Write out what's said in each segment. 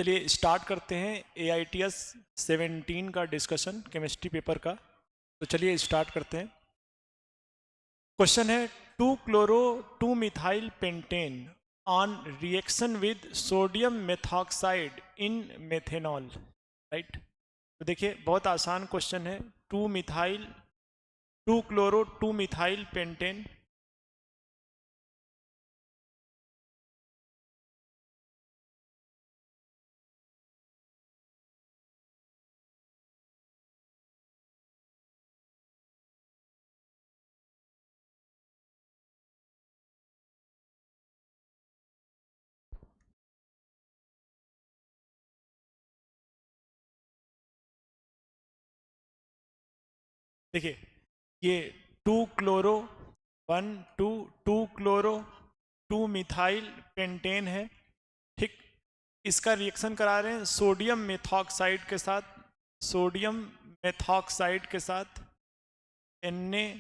चलिए स्टार्ट करते हैं AITS 17 का डिस्कशन केमिस्ट्री पेपर का। तो चलिए स्टार्ट करते हैं। क्वेश्चन है 2 methyl pentane on reaction with sodium methoxide in methanol, right. तो देखिए बहुत आसान क्वेश्चन है। 2 मिथाइल पेंटेन देखिए ये 2 मिथाइल पेंटेन है, ठीक। इसका रिएक्शन करा रहे हैं सोडियम मेथॉक्साइड के साथ, सोडियम मेथॉक्साइड के साथ NaOCH3,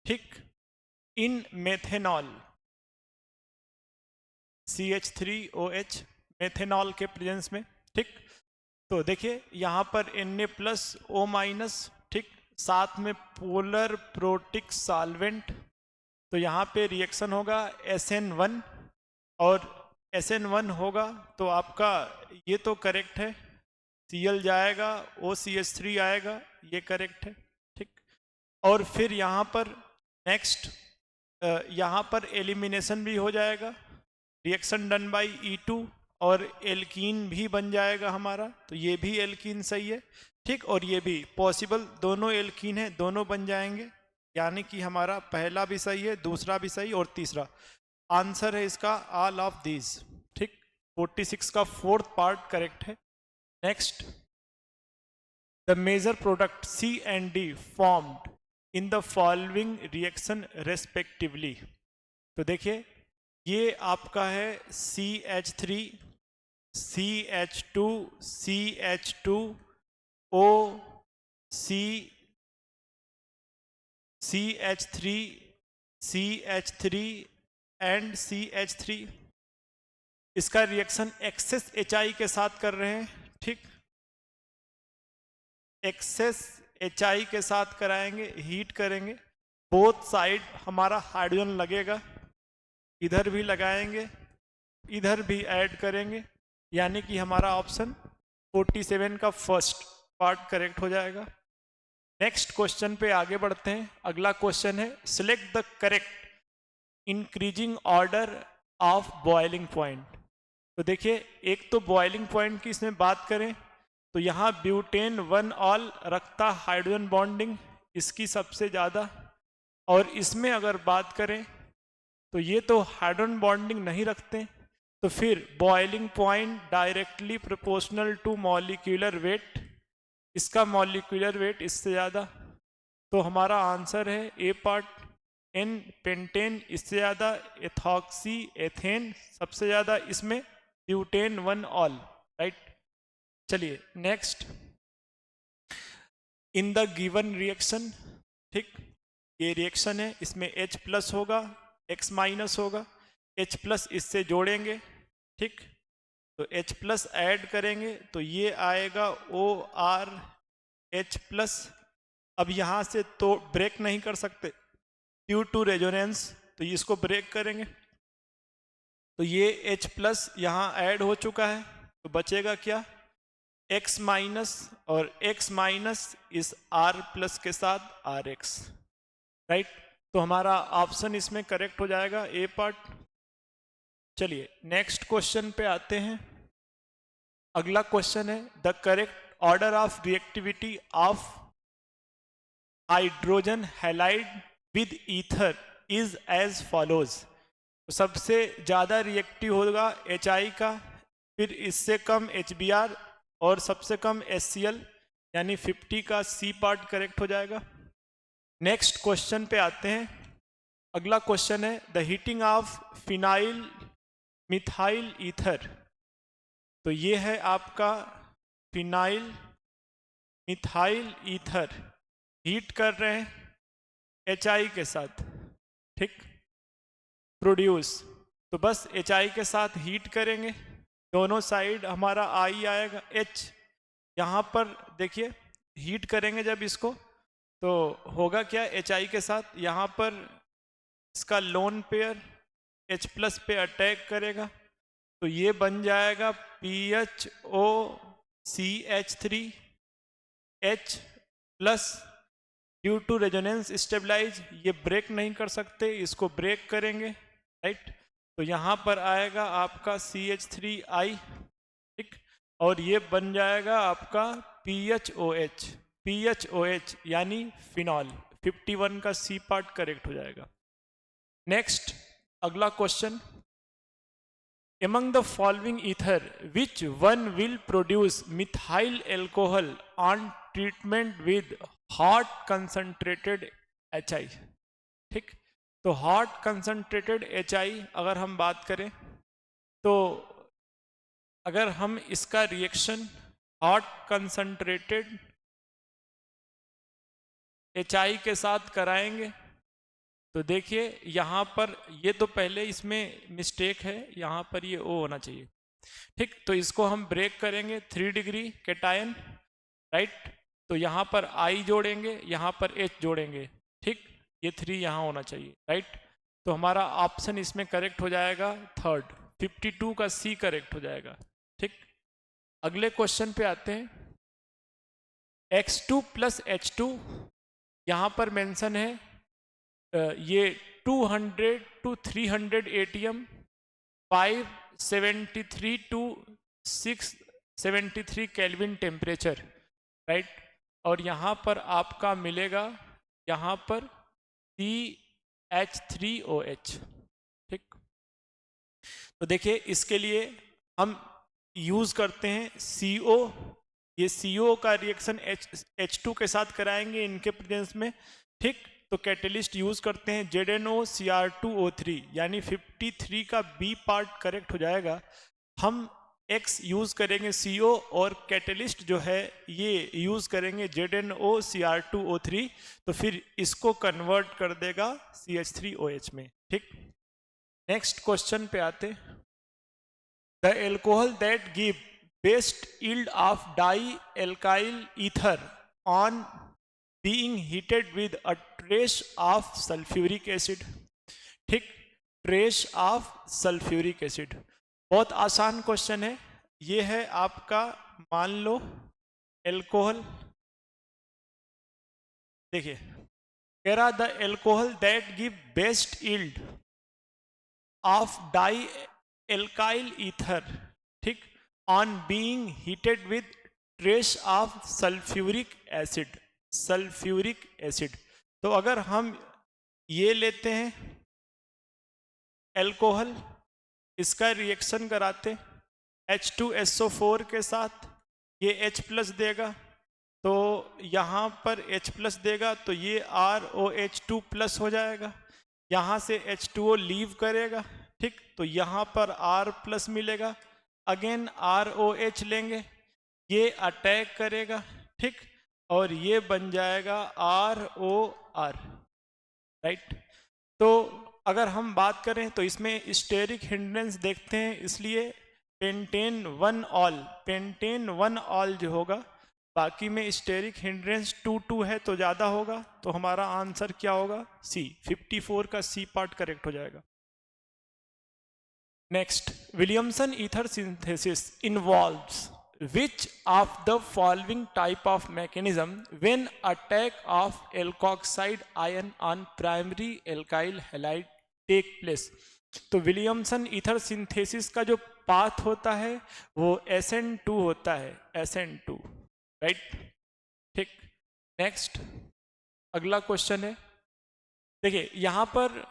ठीक, इन मेथेनॉल CH3OH मेथेनॉल के प्रेजेंस में, ठीक। तो देखिए यहाँ पर Na+O-, ठीक, साथ में पोलर प्रोटिक सॉल्वेंट। तो यहाँ पे रिएक्शन होगा SN1 और SN1 होगा तो आपका ये तो करेक्ट है, Cl जाएगा, OCH3 आएगा, ये करेक्ट है, ठीक। और फिर यहाँ पर नेक्स्ट यहाँ पर एलिमिनेशन भी हो जाएगा, रिएक्शन डन बाय E2 और एल्कीन भी बन जाएगा हमारा, तो ये भी एल्कीन सही है, ठीक। और ये भी पॉसिबल, दोनों एल्कीन है, दोनों बन जाएंगे, यानी कि हमारा पहला भी सही है, दूसरा भी सही और तीसरा। आंसर है इसका ऑल ऑफ दीज, ठीक। 46 का 4th पार्ट करेक्ट है। Next, the major product C and D formed in the following reaction respectively. तो देखिए ये आपका है CH3, CH2, CH2O, CH3, CH3 and CH3। इसका रिएक्शन एक्सेस HI के साथ कर रहे हैं, ठीक। एक्सेस HI के साथ कराएंगे, हीट करेंगे, बोथ साइड हमारा हाइड्रोजन लगेगा, इधर भी लगाएंगे, इधर भी ऐड करेंगे, यानी कि हमारा ऑप्शन 47 का फर्स्ट पार्ट करेक्ट हो जाएगा। नेक्स्ट क्वेश्चन पे आगे बढ़ते हैं। अगला क्वेश्चन है select the correct increasing order of boiling point. तो देखिए एक तो बॉइलिंग पॉइंट की इसमें बात करें तो यहाँ ब्यूटेन 1 ऑल रखता हाइड्रोजन बॉन्डिंग, इसकी सबसे ज़्यादा। और इसमें अगर बात करें तो ये तो हाइड्रोजन बॉन्डिंग नहीं रखते, तो फिर boiling point directly proportional to molecular weight, इसका मॉलिक्यूलर वेट इससे ज़्यादा। तो हमारा आंसर है ए पार्ट, N पेंटेन इससे ज़्यादा, एथॉक्सी एथेन सबसे ज़्यादा, इसमें ब्यूटेन 1 ऑल, राइट। चलिए next, in the given reaction, ठीक, ये रिएक्शन है, इसमें H+ होगा, X- होगा, H+ इससे जोड़ेंगे, ठीक। तो H+ ऐड करेंगे तो ये आएगा ORH+। अब यहाँ से तो ब्रेक नहीं कर सकते ड्यू टू रेजोनेंस, तो इसको ब्रेक करेंगे, तो ये H+ यहाँ ऐड हो चुका है, तो बचेगा क्या, X- और X- इस R+ के साथ RX, राइट। तो हमारा ऑप्शन इसमें करेक्ट हो जाएगा ए पार्ट। चलिए नेक्स्ट क्वेश्चन पे आते हैं। अगला क्वेश्चन है the correct order of reactivity of hydrogen halide with ether is as follows. सबसे ज़्यादा रिएक्टिव होगा HI का, फिर इससे कम HBr और सबसे कम HCl, यानी 50 का C पार्ट करेक्ट हो जाएगा। नेक्स्ट क्वेश्चन पे आते हैं। अगला क्वेश्चन है the heating of phenyl methyl ether. तो ये है आपका फिनाइल मिथाइल ईथर, हीट कर रहे हैं HI के साथ, ठीक, प्रोड्यूस तो बस HI के साथ हीट करेंगे, दोनों साइड हमारा I आएगा H। यहाँ पर देखिए हीट करेंगे जब इसको तो होगा क्या, HI के साथ यहाँ पर इसका लोन पेयर H प्लस पे अटैक करेगा, तो ये बन जाएगा PHOCH3 H plus. Due to resonance stabilize ये ब्रेक नहीं कर सकते, इसको ब्रेक करेंगे, राइट। तो यहाँ पर आएगा आपका CH3I, ठीक, और ये बन जाएगा आपका PHOH यानी फिनॉल। 51 का C पार्ट करेक्ट हो जाएगा। नेक्स्ट अगला question, among the following ether which one will produce methyl alcohol on treatment with hot concentrated HI, ठीक। तो hot concentrated HI अगर हम बात करें तो अगर हम इसका रिएक्शन hot concentrated HI के साथ कराएंगे तो देखिए यहाँ पर ये तो पहले इसमें मिस्टेक है, यहाँ पर ये O होना चाहिए, ठीक। तो इसको हम ब्रेक करेंगे 3 डिग्री कैटायन, राइट। तो यहाँ पर I जोड़ेंगे, यहाँ पर H जोड़ेंगे, ठीक, ये 3 यहाँ होना चाहिए, राइट। तो हमारा ऑप्शन इसमें करेक्ट हो जाएगा थर्ड, 52 का C करेक्ट हो जाएगा, ठीक। अगले क्वेश्चन पे आते हैं, X2 प्लस H2 यहाँ पर मेंशन है ये 200 to 300 ATM 573 to 673 kelvin temperature, right. और यहाँ पर आपका मिलेगा यहाँ पर CH3OH, ठीक। तो देखिए इसके लिए हम यूज करते हैं CO, ये CO का रिएक्शन H2 के साथ कराएंगे इनके प्रेजेंस में, ठीक। तो कैटलिस्ट यूज करते हैं ZnOCr2O3 यानी 53 का B पार्ट करेक्ट हो जाएगा। हम X यूज करेंगे CO और कैटलिस्ट जो है ये यूज करेंगे ZnOCr2O3, तो फिर इसको कन्वर्ट कर देगा CH3OH में, ठीक। नेक्स्ट क्वेश्चन पे आते, the alcohol that give best yield of di alkyl ether on being heated with a trace of sulfuric acid, ठीक, ट्रेस ऑफ सल्फ्यूरिक एसिड। बहुत आसान क्वेश्चन है ये, है आपका मान लो एल्कोहल, देखिए कह रहा the alcohol that give best yield of di alkyl ether, ठीक, on being heated with trace of sulphuric acid, sulphuric acid. तो अगर हम ये लेते हैं एल्कोहल, इसका रिएक्शन कराते H2SO4 के साथ, ये H प्लस देगा, तो यहाँ पर H प्लस देगा तो ये ROH2 प्लस हो जाएगा, यहाँ से H2O लीव करेगा, ठीक। तो यहाँ पर R प्लस मिलेगा, अगेन ROH लेंगे, ये अटैक करेगा, ठीक, और ये बन जाएगा ROR, राइट। तो अगर हम बात करें तो इसमें स्टेरिक हिंड्रेंस देखते हैं, इसलिए पेंटेन 1 ऑल जो होगा, बाकी में स्टेरिक हिंड्रेंस 2 है तो ज़्यादा होगा, तो हमारा आंसर क्या होगा C, 54 का C पार्ट करेक्ट हो जाएगा। Next, Williamson ether synthesis involves which of the following type of mechanism when attack of alkoxide ion on primary alkyl halide take place। तो विलियमसन ईथर सिंथेसिस का जो path होता है वो SN2 होता है, SN2, राइट, ठीक। नेक्स्ट अगला क्वेश्चन है, देखिए यहाँ पर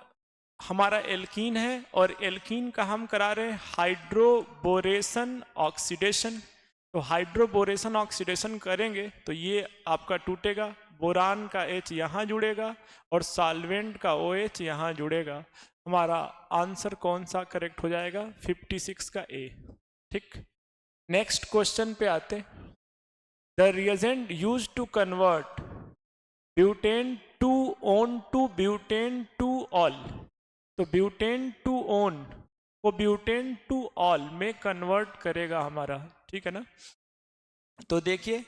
हमारा एल्कीन है और एल्कीन का हम करा रहे हैं हाइड्रोबोरेशन ऑक्सीडेशन। तो हाइड्रोबोरेशन ऑक्सीडेशन करेंगे तो ये आपका टूटेगा, बोरान का H यहाँ जुड़ेगा और सॉल्वेंट का OH यहाँ जुड़ेगा। हमारा आंसर कौन सा करेक्ट हो जाएगा, 56 का A, ठीक। नेक्स्ट क्वेश्चन पे आते, the reagent used to convert butane 2 one to butane 2 ol. तो ब्यूटेन 2 ऑन वो ब्यूटेन टू ऑल में कन्वर्ट करेगा हमारा, ठीक है ना। तो देखिए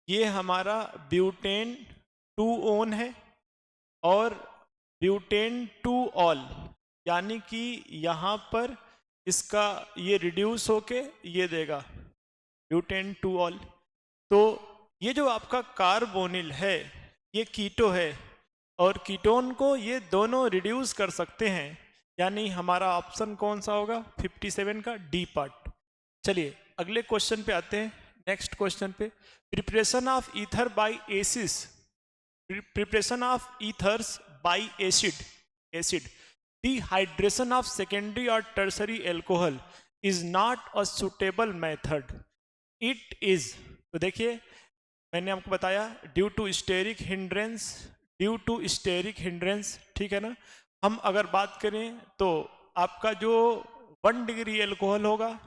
ये हमारा ब्यूटेन टू ओन है और ब्यूटेन टू ऑल, यानी कि यहाँ पर इसका ये रिड्यूस होके ये देगा ब्यूटेन टू ऑल। तो ये जो आपका कार्बोनिल है ये कीटो है और कीटोन को ये दोनों रिड्यूस कर सकते हैं, यानी हमारा ऑप्शन कौन सा होगा 57 का डी पार्ट। चलिए अगले क्वेश्चन पे आते हैं, नेक्स्ट क्वेश्चन पे। प्रिपरेशन ऑफ ईथर बाय एसिस, preparation of ethers by acid dehydration of secondary और tertiary alcohol is not a suitable method, it is. तो देखिए मैंने आपको बताया ड्यू टू स्टेरिक हिंड्रेंस, ठीक है ना। हम अगर बात करें तो आपका जो 1 डिग्री एल्कोहल होगा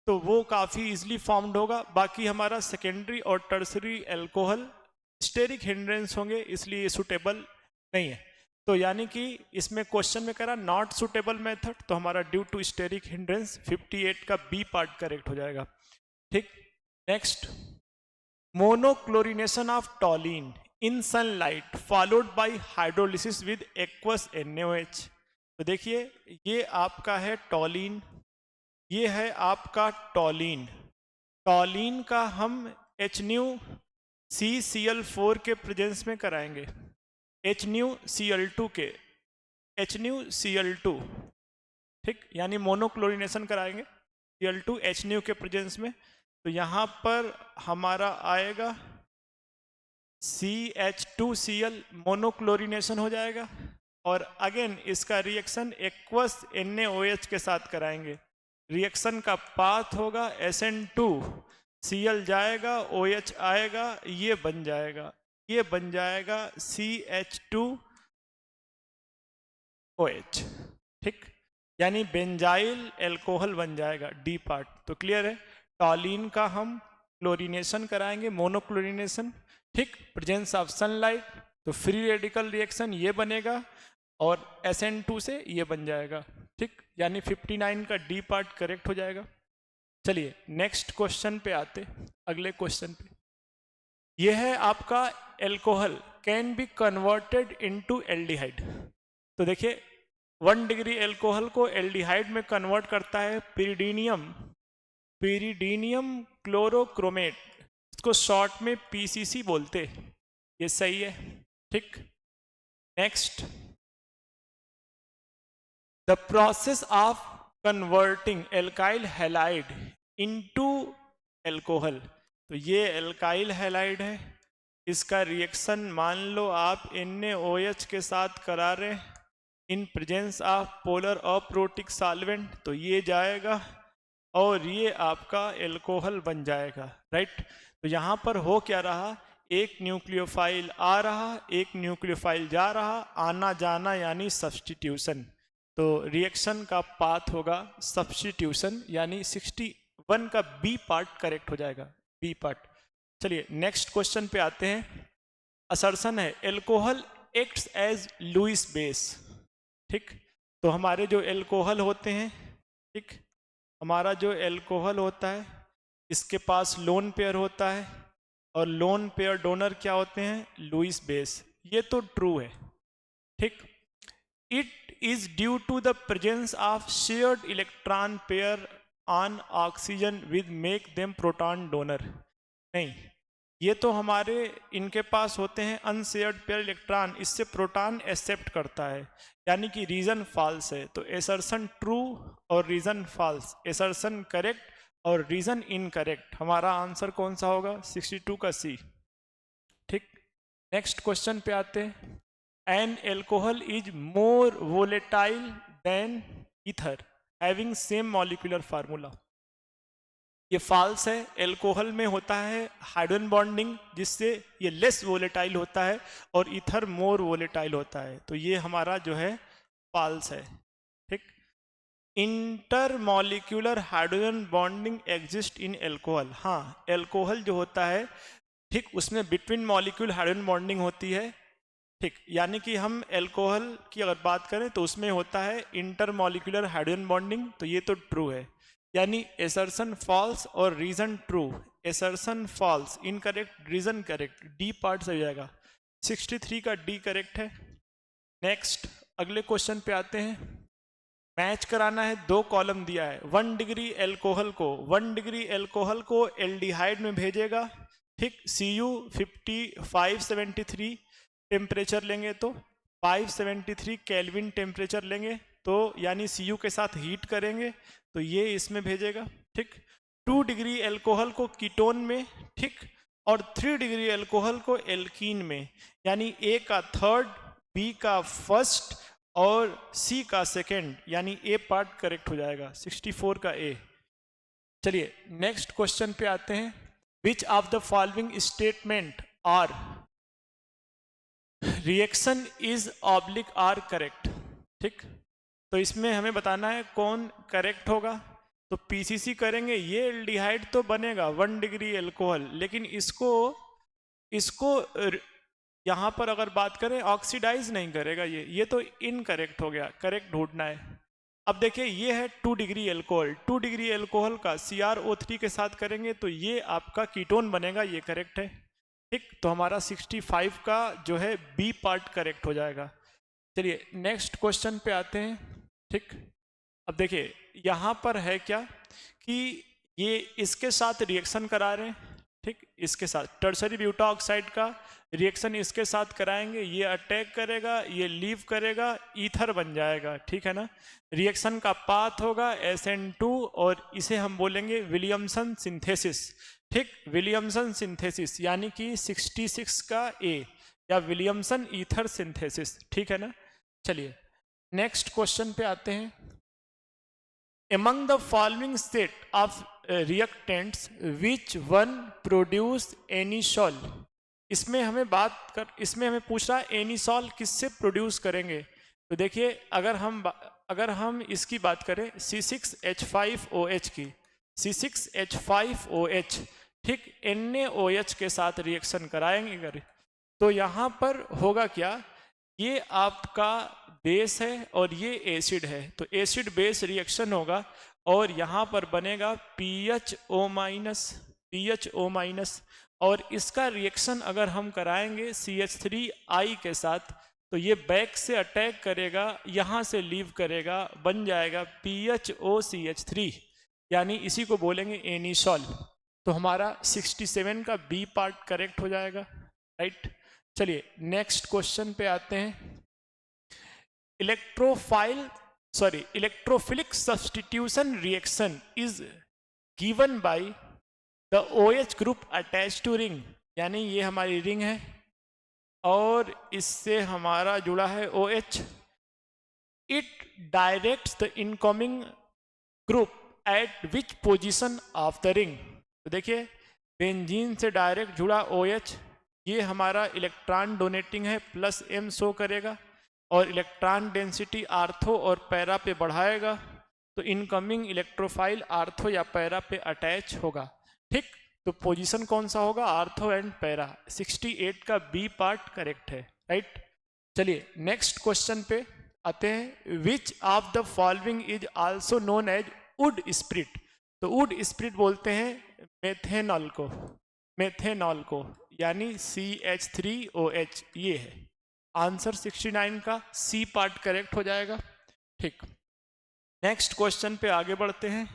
तो वो काफ़ी इजीली फॉर्म्ड होगा, बाकी हमारा सेकेंडरी और टर्सरी एल्कोहल स्टेरिक हिंड्रेंस होंगे, इसलिए ये सुटेबल नहीं है। तो यानी कि इसमें क्वेश्चन में करा नॉट सुटेबल मेथड, तो हमारा ड्यू टू स्टेरिक हिंड्रेंस 58 का बी पार्ट करेक्ट हो जाएगा, ठीक। Next, monochlorination of टॉलिन in sunlight followed by hydrolysis with aqueous NaOH। तो देखिए ये आपका है टॉलिन, ये है आपका टॉलिन। टॉलिन का हम HNuCCl4 के प्रेजेंस में कराएंगे, HNuCl2 के, HNuCl2, ठीक, यानी मोनोक्लोरिनेशन कराएंगे Cl2 HNu के प्रेजेंस में। तो यहाँ पर हमारा आएगा CH2Cl, मोनोक्लोरिनेशन हो जाएगा और अगेन इसका रिएक्शन एक्वस NaOH के साथ कराएंगे। रिएक्शन का पाथ होगा SN2Cl जाएगा, OH आएगा, ये बन जाएगा CH2OH, ठीक, यानी बेंजाइल एल्कोहल बन जाएगा, डी पार्ट। तो क्लियर है, टॉलिन का हम क्लोरीनेशन कराएंगे, मोनोक्लोरिनेशन, ठीक, प्रेजेंस ऑफ सनलाइट, तो फ्री रेडिकल रिएक्शन ये बनेगा और SN2 से ये बन जाएगा, ठीक, यानी 59 का डी पार्ट करेक्ट हो जाएगा। चलिए नेक्स्ट क्वेश्चन पे आते, अगले क्वेश्चन पे। ये है आपका alcohol can be converted into aldehyde. तो देखिए 1 डिग्री एल्कोहल को एल्डिहाइड में कन्वर्ट करता है पिरिडीनियम क्लोरोक्रोमेट, इसको शॉर्ट में PCC बोलते, ये सही है, ठीक। Next, the process of converting alkyl halide into alcohol. तो ये एल्काइल हैलाइड है, इसका रिएक्शन मान लो आप NaOH के साथ करा रहे in presence of polar aprotic solvent, तो ये जाएगा और ये आपका एल्कोहल बन जाएगा, राइट। तो यहाँ पर हो क्या रहा, एक न्यूक्लियोफाइल आ रहा, एक न्यूक्लियोफाइल जा रहा, आना जाना यानी सब्स्टिट्यूशन। तो रिएक्शन का पाथ होगा सब्स्टिट्यूशन, यानी 61 का बी पार्ट करेक्ट हो जाएगा, बी पार्ट। चलिए नेक्स्ट क्वेश्चन पे आते हैं। असर्शन है alcohol acts as Lewis base, ठीक। तो हमारे जो एल्कोहल होते हैं, ठीक, हमारा जो एल्कोहल होता है इसके पास लोन पेयर होता है और लोन पेयर डोनर क्या होते हैं, लुईस बेस, ये तो ट्रू है, ठीक। It is due to the presence of shared electron pair on oxygen with make them proton donor. नहीं, ये तो हमारे इनके पास होते हैं अनशेयर्ड पेयर इलेक्ट्रॉन, इससे प्रोटॉन एक्सेप्ट करता है, यानी कि रीजन फॉल्स है। तो एसर्शन ट्रू और रीजन फॉल्स, एसर्शन करेक्ट और रीजन इनकरेक्ट। हमारा आंसर कौन सा होगा, 62 का सी, ठीक। नेक्स्ट क्वेश्चन पे आते हैं। An alcohol is more volatile than ether having same molecular formula. ये फॉल्स है, एल्कोहल में होता है हाइड्रोजन बॉन्डिंग जिससे ये लेस वोलेटाइल होता है और ईथर मोर वोलेटाइल होता है, तो ये हमारा जो है फॉल्स है, ठीक। Inter molecular hydrogen bonding exist in alcohol. हाँ, एल्कोहल जो होता है, ठीक, उसमें बिटवीन मॉलिक्यूल हाइड्रोजन बॉन्डिंग होती है, ठीक, यानी कि हम एल्कोहल की अगर बात करें तो उसमें होता है इंटरमॉलिक्यूलर हाइड्रोजन बॉन्डिंग, तो ये तो ट्रू है, यानी एसर्शन फॉल्स और reason true. Assertion false, incorrect, reason correct, D part सही जाएगा। 63 का डी करेक्ट है। नेक्स्ट अगले क्वेश्चन पे आते हैं। मैच कराना है, 2 कॉलम दिया है। 1 डिग्री एल्कोहल को 1 डिग्री एल्कोहल को एल्डिहाइड में भेजेगा, ठीक। Cu 573 टेम्परेचर लेंगे तो 573 केल्विन टेम्परेचर लेंगे तो यानी Cu के साथ हीट करेंगे तो ये इसमें भेजेगा, ठीक। 2 डिग्री एल्कोहल को कीटोन में, ठीक, और 3 डिग्री एल्कोहल को एल्कीन में, यानी A का थर्ड, B का फर्स्ट और C का सेकेंड, यानी A पार्ट करेक्ट हो जाएगा। 64 का A। चलिए नेक्स्ट क्वेश्चन पे आते हैं। Which of the following statement are reaction is oblique are correct, ठीक। तो इसमें हमें बताना है कौन करेक्ट होगा। तो पीसीसी करेंगे, ये एल्डिहाइड तो बनेगा 1 डिग्री एल्कोहल, लेकिन इसको यहाँ पर अगर बात करें ऑक्सीडाइज नहीं करेगा, ये तो इनकरेक्ट हो गया, करेक्ट ढूंढना है। अब देखिए ये है 2 डिग्री एल्कोहल, 2 डिग्री एल्कोहल का CrO3 के साथ करेंगे तो ये आपका कीटोन बनेगा, ये करेक्ट है, ठीक। तो हमारा 65 का जो है बी पार्ट करेक्ट हो जाएगा। चलिए नेक्स्ट क्वेश्चन पे आते हैं, ठीक। अब देखिए यहाँ पर है क्या कि ये इसके साथ रिएक्शन करा रहे हैं, ठीक, इसके साथ टर्सरी ब्यूटा ऑक्साइड का रिएक्शन इसके साथ कराएंगे, ये अटैक करेगा, ये लीव करेगा, ईथर बन जाएगा, ठीक है ना। रिएक्शन का पाथ होगा SN2 और इसे हम बोलेंगे विलियमसन सिंथेसिस, ठीक, विलियमसन सिंथेसिस, यानी कि 66 का A या विलियमसन ईथर सिंथेसिस, ठीक है ना। चलिए नेक्स्ट क्वेश्चन पे आते हैं। Among the following set of reactants, which one produce anisole? इसमें हमें पूछ रहा है एनिसॉल किससे प्रोड्यूस करेंगे। तो देखिए अगर हम इसकी बात करें C6H5OH की, C6H5OH, ठीक, NaOH के साथ रिएक्शन कराएंगे तो यहाँ पर होगा क्या, ये आपका बेस है और ये एसिड है, तो एसिड बेस रिएक्शन होगा और यहाँ पर बनेगा PHO-, और इसका रिएक्शन अगर हम कराएंगे CH3I के साथ तो ये बैक से अटैक करेगा, यहाँ से लीव करेगा, बन जाएगा PHOCH3, यानी इसी को बोलेंगे एनिसॉल। तो हमारा 67 का बी पार्ट करेक्ट हो जाएगा, राइट। चलिए नेक्स्ट क्वेश्चन पे आते हैं। Electrophilic substitution reaction is given by the OH group attach to ring, यानी ये हमारी रिंग है और इससे हमारा जुड़ा है OH। It directs the incoming group at which position of the ring. तो देखिए बेंजीन से डायरेक्ट जुड़ा OH, ये हमारा इलेक्ट्रॉन डोनेटिंग है, +M शो करेगा और इलेक्ट्रॉन डेंसिटी आर्थो और पैरा पे बढ़ाएगा, तो इनकमिंग इलेक्ट्रोफाइल आर्थो या पैरा पे अटैच होगा, ठीक। तो पोजीशन कौन सा होगा, आर्थो एंड पैरा। 68 का बी पार्ट करेक्ट है, राइट। चलिए नेक्स्ट क्वेश्चन पे आते हैं। Which of the following is also known as wood spirit. तो वुड स्प्रिट बोलते हैं मेथेनॉल को, यानी CH3OH, ये है आंसर। 69 का सी पार्ट करेक्ट हो जाएगा, ठीक। नेक्स्ट क्वेश्चन पे आगे बढ़ते हैं।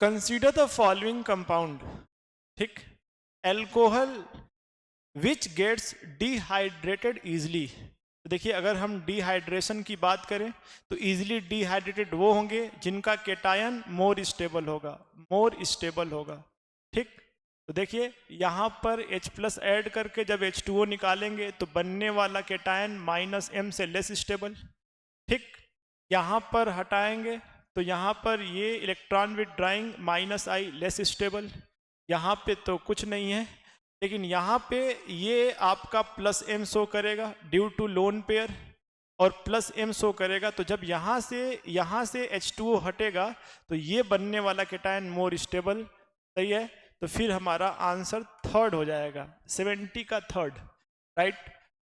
कंसीडर द फॉलोइंग कंपाउंड, ठीक, alcohol which gets dehydrated easily. तो देखिए अगर हम डिहाइड्रेशन की बात करें तो इजिली डिहाइड्रेटेड वो होंगे जिनका केटायन मोर स्टेबल होगा, ठीक। तो देखिए यहाँ पर H+ ऐड करके जब H2O निकालेंगे तो बनने वाला केटायन -M से लेस स्टेबल, ठीक। यहाँ पर हटाएंगे तो यहाँ पर ये इलेक्ट्रॉन विथड्राइंग -I लेस स्टेबल, यहाँ पे तो कुछ नहीं है, लेकिन यहाँ पे ये आपका +M शो करेगा ड्यू टू लोन पेयर और +M शो करेगा। तो जब यहाँ से H2O हटेगा तो ये बनने वाला केटायन मोर स्टेबल, सही है। तो फिर हमारा आंसर थर्ड हो जाएगा, 70 का थर्ड, राइट।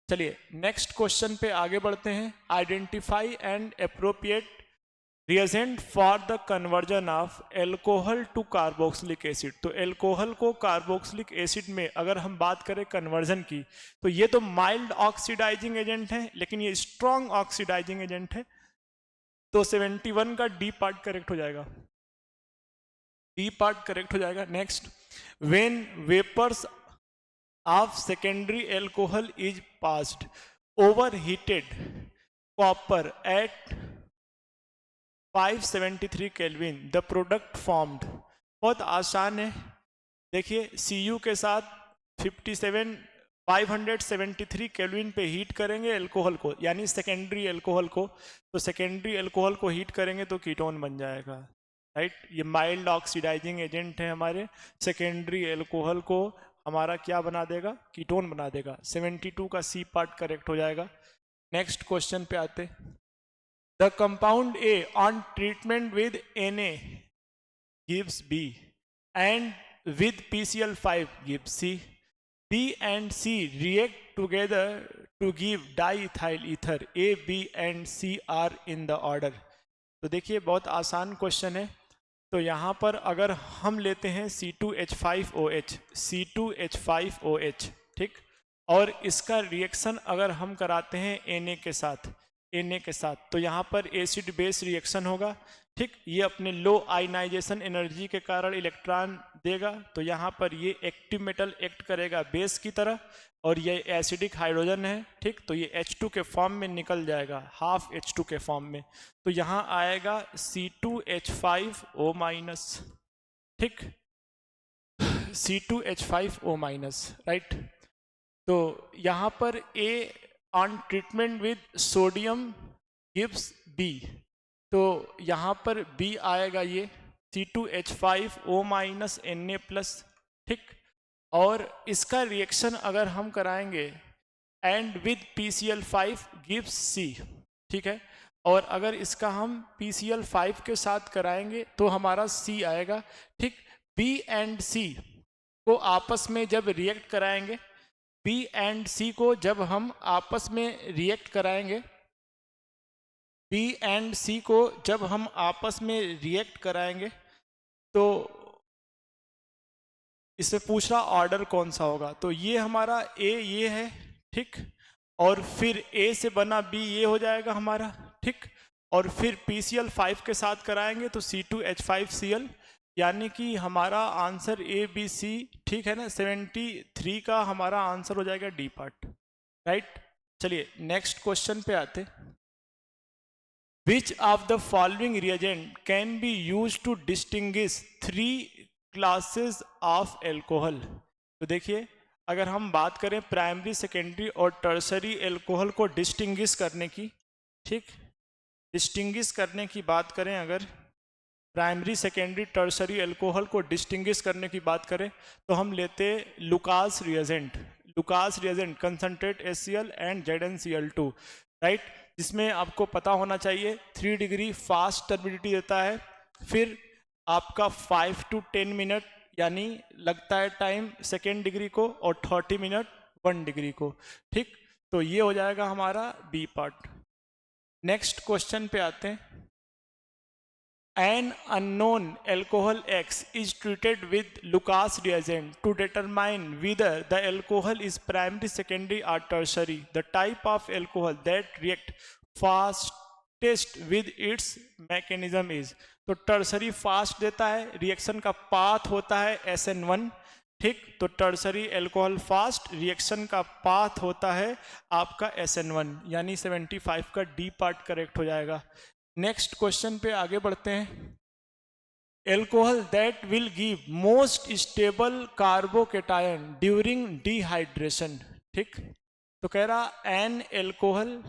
चलिए नेक्स्ट क्वेश्चन पे आगे बढ़ते हैं। Identify and appropriate reagent for the conversion of alcohol to carboxylic acid. तो एल्कोहल को कार्बोक्सिलिक एसिड में अगर हम बात करें कन्वर्जन की, तो ये तो माइल्ड ऑक्सीडाइजिंग एजेंट है, लेकिन ये स्ट्रॉन्ग ऑक्सीडाइजिंग एजेंट है। तो 71 का डी पार्ट करेक्ट हो जाएगा, डी पार्ट करेक्ट हो जाएगा। Next, when vapours of secondary alcohol is passed over heated copper at 573 kelvin the product formed. बहुत आसान है, देखिए Cu के साथ 573 केल्विन पे हीट करेंगे एल्कोहल को, यानी सेकेंडरी एल्कोहल को। तो सेकेंडरी एल्कोहल को हीट करेंगे तो कीटोन बन जाएगा, राइट। ये माइल्ड ऑक्सीडाइजिंग एजेंट है हमारे, सेकेंडरी एल्कोहल को हमारा क्या बना देगा, कीटोन बना देगा। 72 का सी पार्ट करेक्ट हो जाएगा। नेक्स्ट क्वेश्चन पे आते। The compound A on treatment with Na gives B and with PCl5 gives C. B and C react together to give diethyl ether. A, B and C are in the order. तो देखिए बहुत आसान question है। तो यहाँ पर अगर हम लेते हैं C2H5OH, C2H5OH, ठीक, और इसका रिएक्शन अगर हम कराते हैं Na के साथ, Na के साथ, तो यहाँ पर एसिड बेस रिएक्शन होगा, ठीक। ये अपने लो आयनाइजेशन एनर्जी के कारण इलेक्ट्रॉन देगा, तो यहाँ पर ये एक्टिव मेटल एक्ट करेगा बेस की तरह, और ये एसिडिक हाइड्रोजन है, ठीक। तो ये H2 के फॉर्म में निकल जाएगा, हाफ H2 के फॉर्म में। तो यहाँ आएगा C2H5O-, ठीक, C2H5O-, राइट। तो यहाँ पर A on treatment with sodium gives B, तो यहाँ पर B आएगा ये C2H5O- Na+, ठीक। और इसका रिएक्शन अगर हम कराएंगे and with PCl5 gives C, ठीक है। और अगर इसका हम PCl5 के साथ कराएंगे तो हमारा C आएगा, ठीक। B एंड C को आपस में जब रिएक्ट कराएंगे, B एंड C को जब हम आपस में रिएक्ट कराएंगे, B एंड C को जब हम आपस में रिएक्ट कराएंगे, तो इससे पूछ रहा ऑर्डर कौन सा होगा। तो ये हमारा A ये है, ठीक, और फिर A से बना B ये हो जाएगा हमारा, ठीक। और फिर PCl5 के साथ कराएंगे तो C2H5Cl, यानी कि हमारा आंसर A B C, ठीक है ना। 73 का हमारा आंसर हो जाएगा डी पार्ट, राइट। चलिए नेक्स्ट क्वेश्चन पे आते। Which of the following reagent can be used to distinguish 3 classes of alcohol? तो देखिए अगर हम बात करें प्राइमरी, सेकेंडरी और टर्सरी एल्कोहल को डिस्टिंग्विश करने की, ठीक, डिस्टिंग्विश करने की बात करें, अगर प्राइमरी, सेकेंडरी, टर्सरी एल्कोहल को डिस्टिंग्विश करने की बात करें तो हम लेते Lucas reagent, Lucas reagent concentrate HCl and ZnCl2, right, जिसमें आपको पता होना चाहिए 3 डिग्री फास्ट टर्बिडिटी देता है, फिर आपका 5 to 10 मिनट यानी लगता है टाइम सेकेंड डिग्री को, और 30 मिनट 1 डिग्री को, ठीक। तो ये हो जाएगा हमारा बी पार्ट। नेक्स्ट क्वेश्चन पे आते हैं। An unknown alcohol X is treated with Lucas reagent to determine whether the alcohol is primary, secondary or tertiary. The type of alcohol that react fastest with its mechanism is. तो tertiary fast देता है, reaction का path होता है SN1, ठीक। तो tertiary alcohol fast, reaction का path होता है आपका SN1, यानी 75 का डी पार्ट करेक्ट हो जाएगा। नेक्स्ट क्वेश्चन पे आगे बढ़ते हैं। Alcohol that will give most stable carbocation during dehydration, ठीक। तो कह रहा N alcohol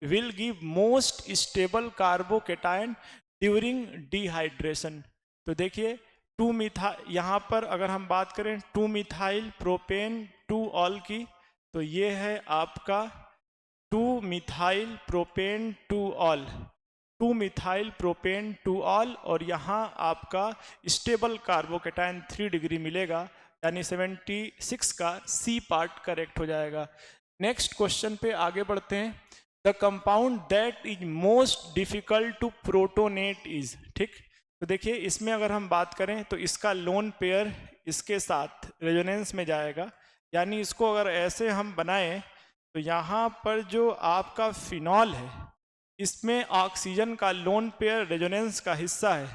will give most stable carbocation during dehydration. तो देखिए 2 मिथा, यहाँ पर अगर हम बात करें 2 मिथाइल प्रोपेन 2 ऑल की, तो ये है आपका 2 methyl propane 2 all, 2 methyl propane 2 all, और यहाँ आपका स्टेबल कार्बोकेटायन 3 डिग्री मिलेगा, यानी 76 का सी पार्ट करेक्ट हो जाएगा। नेक्स्ट क्वेश्चन पे आगे बढ़ते हैं। The compound that is most difficult to protonate is, ठीक। तो देखिए इसमें अगर हम बात करें तो इसका लोन पेयर इसके साथ रेजोनेंस में जाएगा, यानी इसको अगर ऐसे हम बनाएं तो यहाँ पर जो आपका फिनॉल है इसमें ऑक्सीजन का लोन पेयर रेजोनेंस का हिस्सा है,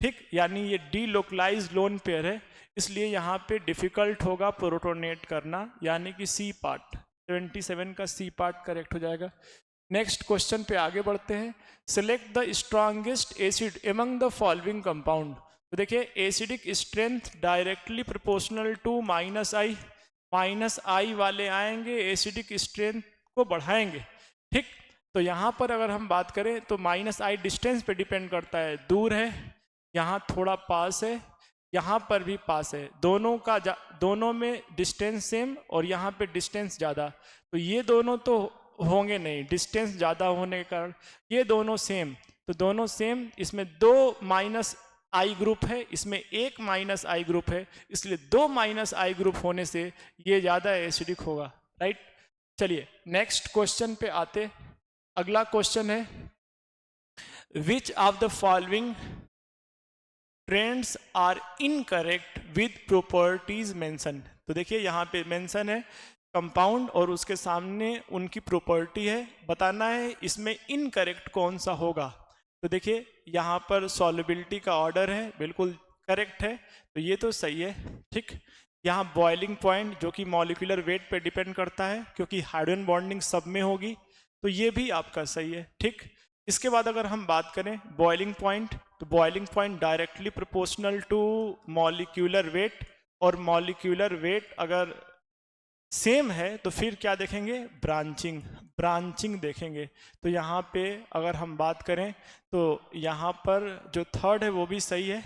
ठीक, यानी ये डीलोकलाइज लोन पेयर है, इसलिए यहाँ पे डिफिकल्ट होगा प्रोटोनेट करना, यानी कि सी पार्ट 77 का सी पार्ट करेक्ट हो जाएगा। नेक्स्ट क्वेश्चन पे आगे बढ़ते हैं। Select the strongest acid among the following compound. तो देखिए acidic strength directly proportional to minus I वाले आएंगे, एसिडिक स्ट्रेंथ को बढ़ाएंगे, ठीक। तो यहाँ पर अगर हम बात करें तो माइनस आई डिस्टेंस पे डिपेंड करता है, दूर है, यहाँ थोड़ा पास है, यहाँ पर भी पास है, दोनों में डिस्टेंस सेम और यहाँ पे डिस्टेंस ज़्यादा, तो ये दोनों तो होंगे नहीं, डिस्टेंस ज़्यादा होने के कारण ये दोनों सेम, तो दोनों सेम, इसमें 2 माइनस आई ग्रुप है, इसमें 1 माइनस आई ग्रुप है, इसलिए 2 माइनस आई ग्रुप होने से ये ज़्यादा एसिडिक होगा, राइट। चलिए नेक्स्ट क्वेश्चन पे आते। अगला क्वेश्चन है which of the following trends are incorrect with properties mention. तो देखिए यहाँ पे मेंशन है कंपाउंड और उसके सामने उनकी प्रॉपर्टी है, बताना है इसमें इनकरेक्ट कौन सा होगा। तो देखिए यहाँ पर सॉल्युबिलिटी का ऑर्डर है, बिल्कुल करेक्ट है, तो ये तो सही है, ठीक। यहाँ बॉइलिंग पॉइंट जो कि मॉलिक्यूलर वेट पे डिपेंड करता है क्योंकि हाइड्रोजन बॉन्डिंग सब में होगी, तो ये भी आपका सही है, ठीक। इसके बाद अगर हम बात करें बॉइलिंग पॉइंट, तो boiling point directly proportional to molecular weight, और मॉलिक्यूलर वेट अगर सेम है तो फिर क्या देखेंगे, ब्रांचिंग देखेंगे। तो यहाँ पे अगर हम बात करें तो यहाँ पर जो थर्ड है वो भी सही है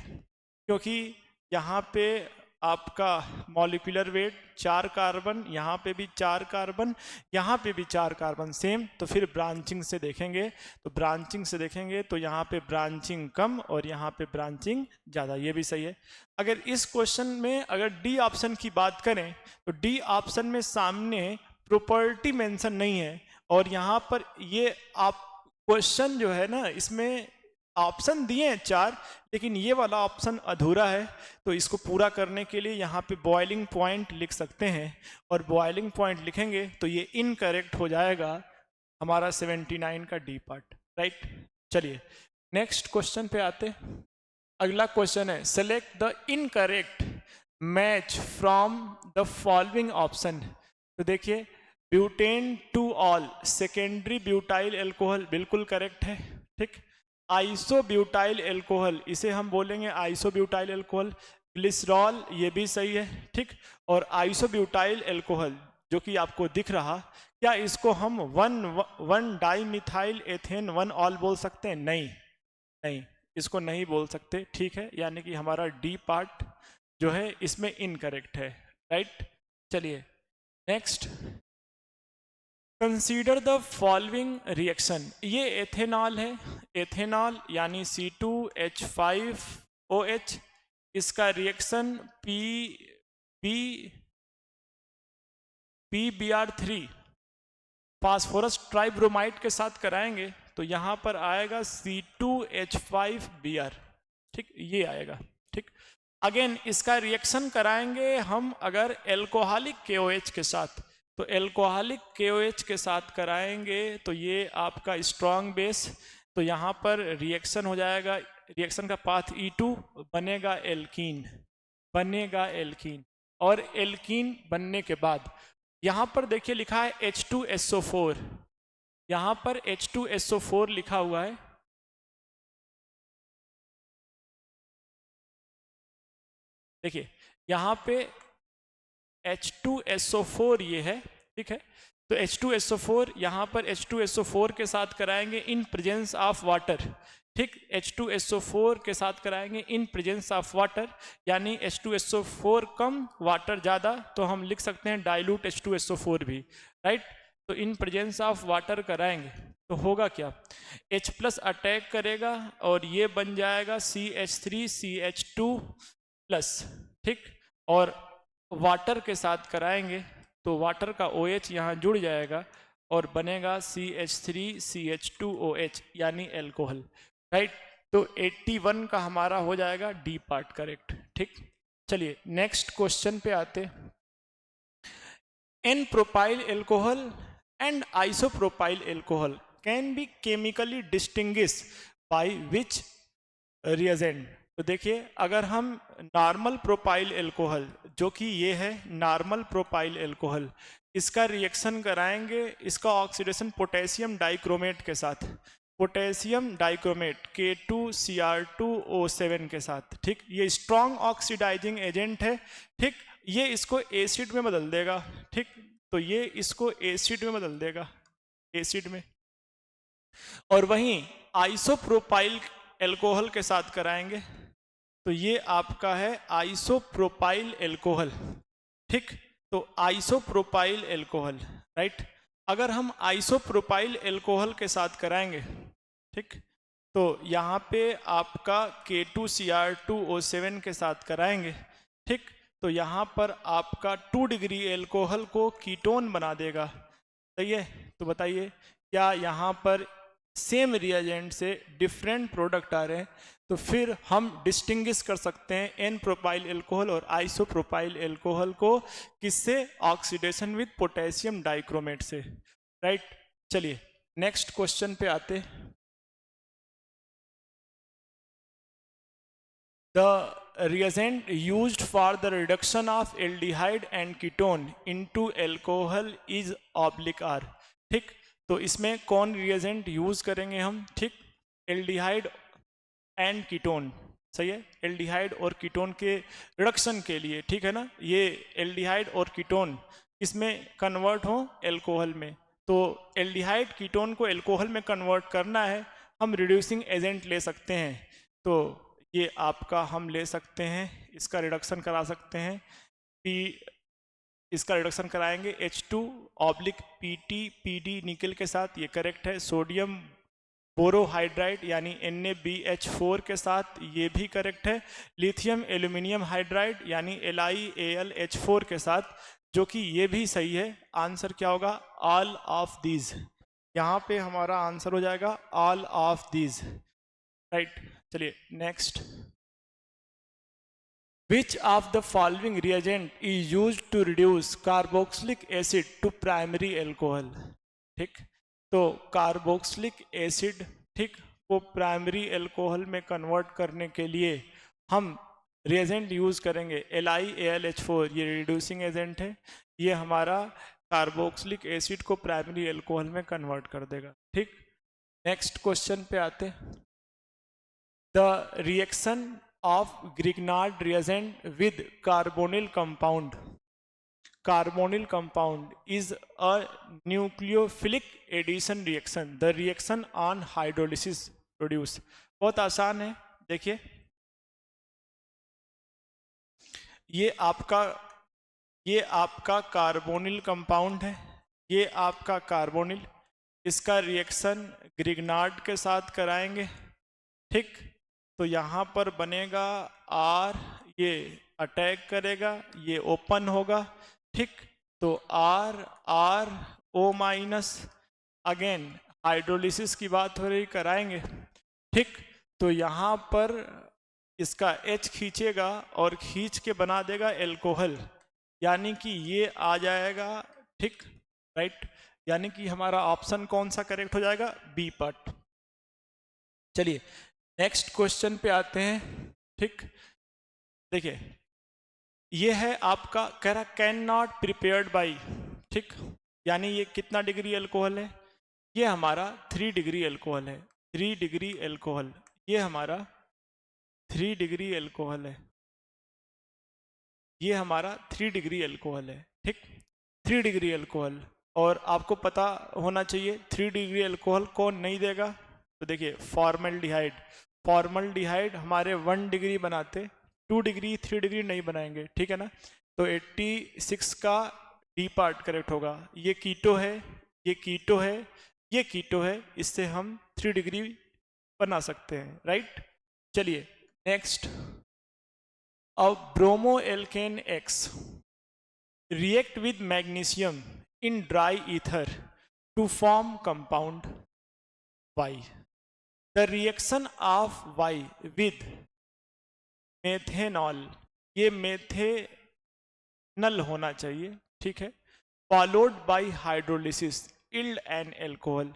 क्योंकि यहाँ पे आपका मॉलिक्यूलर वेट 4 कार्बन, यहाँ पे भी 4 कार्बन, यहाँ पे भी 4 कार्बन सेम, तो फिर ब्रांचिंग से देखेंगे, तो यहाँ पे ब्रांचिंग कम और यहाँ पे ब्रांचिंग ज़्यादा, ये भी सही है। अगर इस क्वेश्चन में अगर डी ऑप्शन की बात करें तो डी ऑप्शन में सामने प्रॉपर्टी मेंशन नहीं है, और यहाँ पर ये आप क्वेश्चन जो है ना इसमें ऑप्शन दिए हैं 4, लेकिन ये वाला ऑप्शन अधूरा है, तो इसको पूरा करने के लिए यहाँ पे बॉइलिंग पॉइंट लिख सकते हैं, और बॉइलिंग पॉइंट लिखेंगे तो ये इनकरेक्ट हो जाएगा हमारा 79 का डी पार्ट, राइट। चलिए नेक्स्ट क्वेश्चन पे आते। अगला क्वेश्चन है select the incorrect match from the following option. तो देखिए butane two all secondary butyl alcohol बिल्कुल करेक्ट है, ठीक। आइसोब्यूटाइल एल्कोहल, इसे हम बोलेंगे आइसोब्यूटाइल एल्कोहल। ग्लिसरॉल, ये भी सही है, ठीक। और आइसोब्यूटाइल एल्कोहल जो कि आपको दिख रहा, क्या इसको हम 1 डाइमिथाइल एथेन 1 ऑल बोल सकते हैं? नहीं, इसको नहीं बोल सकते, ठीक है, यानी कि हमारा डी पार्ट जो है इसमें इनकरेक्ट है, राइट। चलिए next, consider the following reaction. ये एथेनॉल है, एथेनॉल यानी C2H5OH, इसका रिएक्शन PBr3 फास्फोरस ट्राइब्रोमाइड के साथ कराएंगे तो यहाँ पर आएगा C2H5Br, ठीक, ये आएगा, ठीक। अगेन इसका रिएक्शन कराएंगे हम अगर एल्कोहलिक KOH के साथ, तो एल्कोहलिक KOH के साथ कराएंगे तो ये आपका स्ट्रॉन्ग बेस, तो यहाँ पर रिएक्शन हो जाएगा, रिएक्शन का पाथ E2 बनेगा एल्कीन, और एल्कीन बनने के बाद यहाँ पर देखिए लिखा है H2SO4, यहाँ पर H2SO4 लिखा हुआ है, देखिए यहाँ पे H2SO4 ये है, ठीक है। तो H2SO4 यहाँ पर H2SO4 के साथ कराएंगे इन प्रेजेंस ऑफ वाटर, ठीक। H2SO4 के साथ कराएंगे इन प्रेजेंस ऑफ वाटर, यानी H2SO4 कम वाटर ज़्यादा, तो हम लिख सकते हैं डाइल्यूट H2SO4 भी, राइट। तो इन प्रेजेंस ऑफ वाटर कराएंगे तो होगा क्या, H+ अटैक करेगा और ये बन जाएगा CH3CH2+, ठीक। और वाटर के साथ कराएंगे तो वाटर का OH यहाँ जुड़ जाएगा और बनेगा CH3CH2OH यानी एल्कोहल, राइट। तो 81 का हमारा हो जाएगा डी पार्ट करेक्ट, ठीक। चलिए नेक्स्ट क्वेश्चन पे आते। N propyl alcohol and isopropyl alcohol can be chemically distinguish by which reagent. तो देखिए अगर हम नॉर्मल प्रोपाइल एल्कोहल, जो कि ये है नॉर्मल प्रोपाइल एल्कोहल, इसका रिएक्शन कराएंगे, इसका ऑक्सीडेशन पोटेशियम डाइक्रोमेट के साथ, पोटेशियम डाइक्रोमेट K2Cr2O7 के साथ, ठीक। ये स्ट्रॉन्ग ऑक्सीडाइजिंग एजेंट है, ठीक। ये इसको एसिड में बदल देगा, ठीक। तो ये इसको एसिड में बदल देगा, एसिड में। और वहीं आइसोप्रोपाइल एल्कोहल के साथ कराएंगे तो ये आपका है आइसोप्रोपाइल एल्कोहल, ठीक। तो आइसोप्रोपाइल एल्कोहल, राइट। अगर हम आइसोप्रोपाइल एल्कोहल के साथ कराएंगे, ठीक, तो यहाँ पे आपका K2Cr2O7 के साथ कराएंगे, ठीक। तो यहाँ पर आपका 2 डिग्री एल्कोहल को कीटोन बना देगा, सही है। तो बताइए क्या यहाँ पर सेम रिएजेंट से डिफरेंट प्रोडक्ट आ रहे हैं, तो फिर हम डिस्टिंग्विश कर सकते हैं एन प्रोपाइल एल्कोहल और आइसोप्रोपाइल एल्कोहल को, किससे? ऑक्सीडेशन विद पोटेशियम डाइक्रोमेट से, राइट। चलिए नेक्स्ट क्वेश्चन पे आते। The reagent used for the reduction of aldehyde and ketone into alcohol is (R), ठीक। तो इसमें कौन रिएजेंट यूज करेंगे हम, ठीक? एल्डिहाइड एंड कीटोन, सही है। एल्डिहाइड और कीटोन के रिडक्शन के लिए, ठीक है ना। ये एल्डिहाइड और कीटोन इसमें कन्वर्ट हो एल्कोहल में, तो एल्डिहाइड कीटोन को एल्कोहल में कन्वर्ट करना है, हम रिड्यूसिंग एजेंट ले सकते हैं। तो ये आपका हम ले सकते हैं, इसका रिडक्शन करा सकते हैं, इसका रिडक्शन कराएंगे H2/PT निकल के साथ, ये करेक्ट है। सोडियम बोरोहाइड्राइड यानी NaBH4 के साथ, ये भी करेक्ट है। लिथियम एल्यूमिनियम हाइड्राइड यानी LiAlH4 के साथ, जो कि ये भी सही है। आंसर क्या होगा? All of these. यहाँ पे हमारा आंसर हो जाएगा ऑल ऑफ दीज, राइट। चलिए next. Which of the following reagent is used to reduce carboxylic acid to primary alcohol? ठीक, तो कार्बोक्सिलिक एसिड, ठीक, को प्राइमरी एल्कोहल में कन्वर्ट करने के लिए हम रिएजेंट यूज करेंगे LiAlH4, ये रिड्यूसिंग एजेंट है, ये हमारा कार्बोक्सिलिक एसिड को प्राइमरी एल्कोहल में कन्वर्ट कर देगा, ठीक। नेक्स्ट क्वेश्चन पे आते। The reaction of Grignard reagent with carbonyl compound is a nucleophilic addition reaction. The reaction on hydrolysis produce। बहुत आसान है, देखिए ये आपका कार्बोनिल कंपाउंड है, ये आपका कार्बोनिल, इसका रिएक्शन ग्रिग्नार्ड के साथ कराएंगे, ठीक। तो यहाँ पर बनेगा R, ये अटैक करेगा, ये ओपन होगा, ठीक। तो R(O-), अगेन हाइड्रोलिसिस की बात हो रही, कराएंगे, ठीक। तो यहाँ पर इसका H खींचेगा और खींच के बना देगा एल्कोहल, यानी कि ये आ जाएगा, ठीक, राइट। यानी कि हमारा ऑप्शन कौन सा करेक्ट हो जाएगा? B part. चलिए नेक्स्ट क्वेश्चन पे आते हैं, ठीक। देखिए ये है आपका, कह रहा कैन नॉट प्रिपेयर्ड बाई, ठीक, यानी ये कितना डिग्री अल्कोहल है? ये हमारा 3 डिग्री अल्कोहल है, 3 डिग्री अल्कोहल, ये हमारा 3 डिग्री अल्कोहल है, ये हमारा 3 डिग्री अल्कोहल है, ठीक, 3 डिग्री अल्कोहल। और आपको पता होना चाहिए 3 डिग्री अल्कोहल कौन नहीं देगा, तो देखिए फॉर्मल्डिहाइड हमारे 1 डिग्री बनाते, 2 डिग्री 3 डिग्री नहीं बनाएंगे, ठीक है ना। तो 86 का डी पार्ट करेक्ट होगा। ये कीटो है, ये कीटो है, ये कीटो है, इससे हम 3 डिग्री बना सकते हैं, राइट। चलिए नेक्स्ट। अब bromo alkane X, react with magnesium in dry ether to form compound Y. The reaction of Y with methanol, ये मेथेनल होना चाहिए, ठीक है, followed by hydrolysis yield an alcohol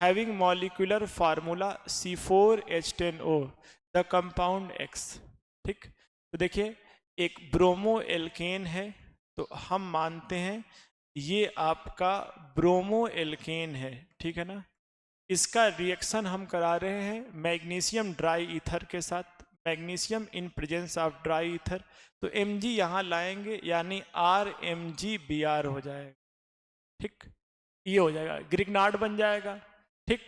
having molecular formula C4H10O, the compound X. ठीक, तो देखिए एक bromo alkene है, तो हम मानते हैं ये आपका ब्रोमो एल्केन है, ठीक है ना। इसका रिएक्शन हम करा रहे हैं मैग्नीशियम ड्राई ईथर के साथ, magnesium in presence of dry ether, तो Mg यहाँ लाएंगे यानी RMgBr हो जाएगा, ठीक, ये हो जाएगा, ग्रिग्नार्ड बन जाएगा, ठीक।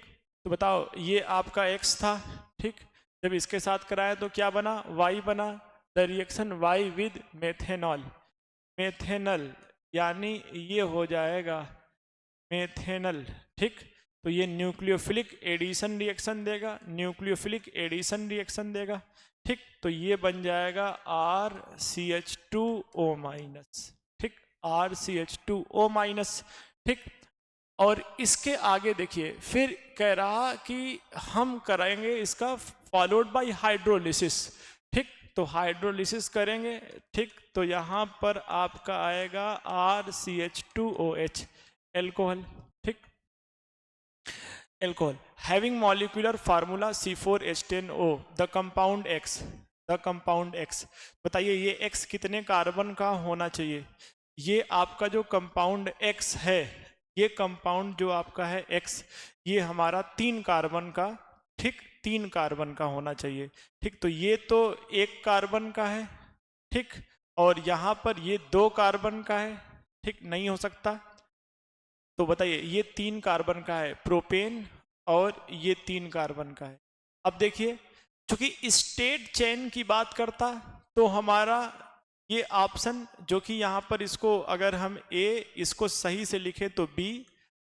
तो बताओ ये आपका X था, ठीक, जब इसके साथ कराया तो क्या बना, Y बना। The reaction Y with methanol, methanal यानी ये हो जाएगा मेथेनल, ठीक। तो ये न्यूक्लियोफिलिक एडिशन रिएक्शन देगा, न्यूक्लियोफिलिक एडिशन रिएक्शन देगा, ठीक। तो ये बन जाएगा RCH2O-, ठीक, RCH2O-, ठीक। और इसके आगे देखिए फिर कह रहा कि हम कराएंगे इसका फॉलोड बाय हाइड्रोलिसिस, ठीक, तो हाइड्रोलिसिस करेंगे, ठीक। तो यहाँ पर आपका आएगा RCH2OH, एल्कोहल, ठीक, alcohol having molecular formula C4H10O, the compound X, the compound X। बताइए ये X कितने कार्बन का होना चाहिए, ये आपका जो कंपाउंड X है, ये कंपाउंड जो आपका है X, ये हमारा 3 कार्बन का, ठीक, 3 कार्बन का होना चाहिए, ठीक। तो ये तो 1 कार्बन का है, ठीक, और यहाँ पर ये 2 कार्बन का है, ठीक, नहीं हो सकता। तो बताइए ये 3 कार्बन का है प्रोपेन, और ये 3 कार्बन का है। अब देखिए चूंकि स्टेट चेन की बात करता तो हमारा ये ऑप्शन जो कि यहाँ पर इसको अगर हम A इसको सही से लिखे तो B,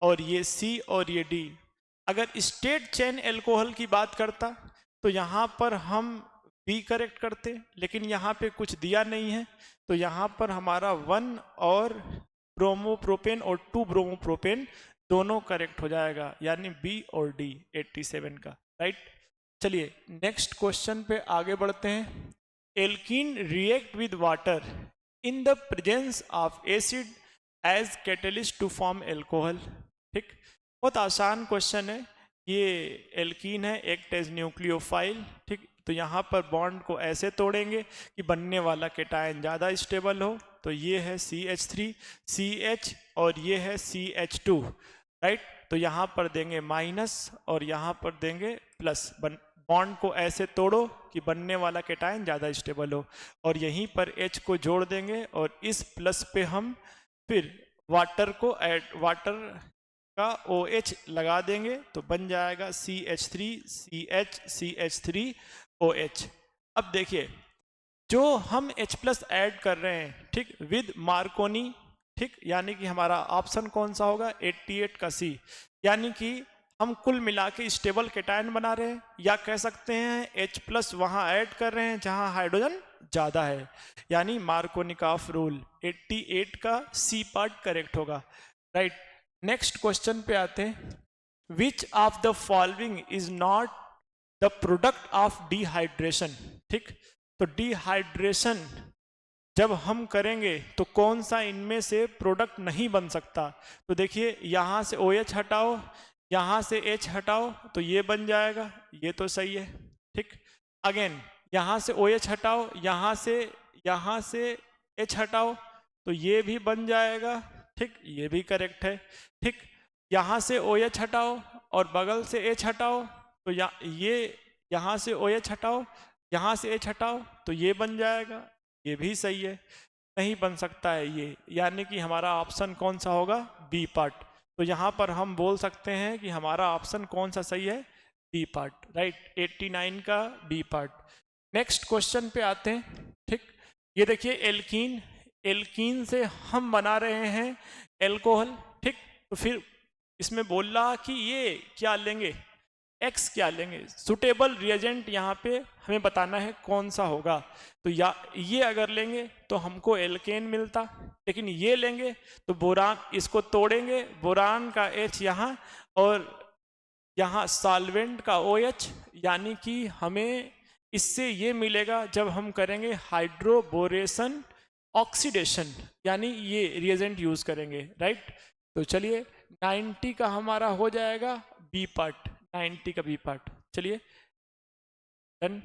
और ये C और ये D, अगर स्टेट चेन एल्कोहल की बात करता तो यहाँ पर हम B करेक्ट करते, लेकिन यहाँ पे कुछ दिया नहीं है, तो यहाँ पर हमारा 1 और ब्रोमोप्रोपेन और 2 ब्रोमोप्रोपेन दोनों करेक्ट हो जाएगा, यानी B और D 87 का, राइट। चलिए नेक्स्ट क्वेश्चन पे आगे बढ़ते हैं। Alkene react with water in the presence of acid as catalyst to form alcohol, ठीक, बहुत आसान क्वेश्चन है। ये एल्कीन है, एक्ट एज न्यूक्लियोफाइल, ठीक, तो यहाँ पर बॉन्ड को ऐसे तोड़ेंगे कि बनने वाला केटायन ज़्यादा स्टेबल हो, तो ये है CH3 CH और ये है CH2, राइट। तो यहाँ पर देंगे माइनस और यहाँ पर देंगे प्लस, बॉन्ड को ऐसे तोड़ो कि बनने वाला केटायन ज़्यादा स्टेबल हो, और यहीं पर H को जोड़ देंगे और इस प्लस पे हम फिर वाटर को ऐड, वाटर का OH लगा देंगे, तो बन जाएगा CH3 CH CH3OH। अब देखिए जो हम H+ ऐड कर रहे हैं, ठीक, विद मार्कोनी, ठीक, यानी कि हमारा ऑप्शन कौन सा होगा 88 का C, यानी कि हम कुल मिला के स्टेबल केटायन बना रहे हैं, या कह सकते हैं H+ वहां ऐड कर रहे हैं जहां हाइड्रोजन ज़्यादा है, यानी मार्कोनिकॉफ रूल 88 का C पार्ट करेक्ट होगा, राइट। नेक्स्ट क्वेश्चन पे आते हैं। Which of the following is not the product of dehydration, ठीक, तो डिहाइड्रेशन जब हम करेंगे तो कौन सा इनमें से प्रोडक्ट नहीं बन सकता, तो देखिए यहाँ से OH हटाओ, यहाँ से H हटाओ, तो ये बन जाएगा, ये तो सही है, ठीक। अगेन यहाँ से OH हटाओ, यहाँ से H हटाओ, तो ये भी बन जाएगा, ठीक, ये भी करेक्ट है, ठीक। यहाँ से OH हटाओ और बगल से H हटाओ, तो ये यहाँ से OH हटाओ, यहाँ से H हटाओ, तो ये बन जाएगा, ये भी सही है, नहीं बन सकता है ये, यानी कि हमारा ऑप्शन कौन सा होगा B पार्ट। तो यहाँ पर हम बोल सकते हैं कि हमारा ऑप्शन कौन सा सही है, B पार्ट, राइट, 89 का B पार्ट। नेक्स्ट क्वेश्चन पे आते हैं, ठीक, ये देखिए एल्कीन, एल्कीन से हम बना रहे हैं एल्कोहल, ठीक, तो फिर इसमें बोल रहा कि ये क्या लेंगे, X क्या लेंगे, सुटेबल रिएजेंट यहाँ पे हमें बताना है कौन सा होगा, तो या ये अगर लेंगे तो हमको एल्केन मिलता, लेकिन ये लेंगे तो बोरान, इसको तोड़ेंगे, बोरान का H यहाँ और यहाँ सॉल्वेंट का OH, यानी कि हमें इससे ये मिलेगा जब हम करेंगे हाइड्रोबोरेशन ऑक्सीडेशन, यानी ये रिएजेंट यूज करेंगे, राइट। तो चलिए 90 का हमारा हो जाएगा बी पार्ट, 90 का बी पार्ट, चलिए डन।